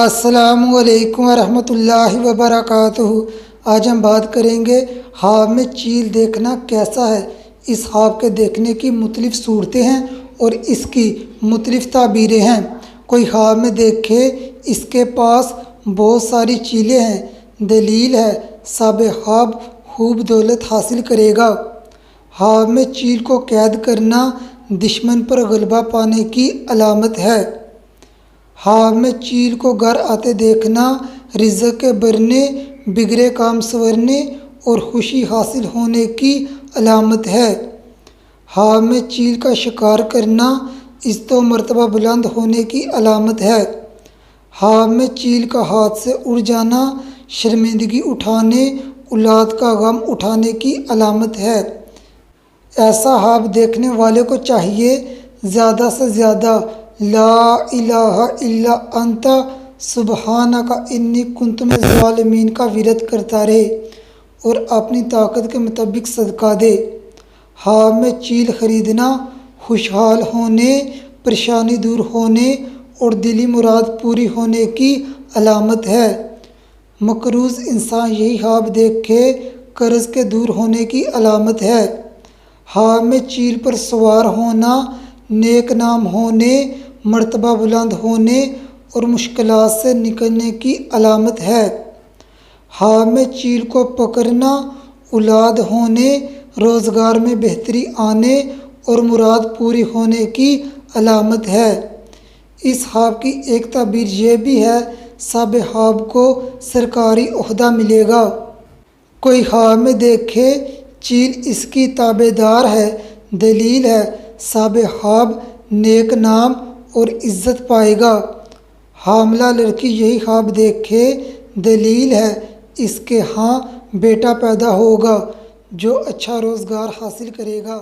السلام علیکم ورحمۃ اللہ وبرکاتہ۔ آج ہم بات کریں گے خواب میں چیل دیکھنا کیسا ہے۔ اس خواب کے دیکھنے کی مختلف صورتیں ہیں اور اس کی مختلف تعبیریں ہیں۔ کوئی خواب میں دیکھے اس کے پاس بہت ساری چیلیں ہیں، دلیل ہے صاحب خواب خوب دولت حاصل کرے گا۔ خواب میں چیل کو قید کرنا دشمن پر غلبہ پانے کی علامت ہے۔ خواب میں چیل کو گھر آتے دیکھنا رزق کے بڑھنے، بگڑے کام سنورنے اور خوشی حاصل ہونے کی علامت ہے۔ خواب میں چیل کا شکار کرنا عزت و مرتبہ بلند ہونے کی علامت ہے۔ خواب میں چیل کا ہاتھ سے اڑ جانا شرمندگی اٹھانے، اولاد کا غم اٹھانے کی علامت ہے۔ ایسا خواب دیکھنے والے کو چاہیے زیادہ سے زیادہ لا الہ الا انت سبحانک انی کنت من الظالمین کا ورد کرتا رہے اور اپنی طاقت کے مطابق صدقہ دے۔ خواب میں چیل خریدنا خوشحال ہونے، پریشانی دور ہونے اور دلی مراد پوری ہونے کی علامت ہے۔ مقروض انسان یہی خواب دیکھے قرض کے دور ہونے کی علامت ہے۔ خواب میں چیل پر سوار ہونا نیک نام ہونے، مرتبہ بلند ہونے اور مشکلات سے نکلنے کی علامت ہے۔ خواب میں چیل کو پکڑنا اولاد ہونے، روزگار میں بہتری آنے اور مراد پوری ہونے کی علامت ہے۔ اس خواب کی ایک تعبیر یہ بھی ہے صاحب خواب کو سرکاری عہدہ ملے گا۔ کوئی خواب میں دیکھے چیل اس کی تابع دار ہے، دلیل ہے صاحب خواب نیک نام اور عزت پائے گا۔ حاملہ لڑکی یہی خواب دیکھے دلیل ہے اس کے ہاں بیٹا پیدا ہوگا جو اچھا روزگار حاصل کرے گا۔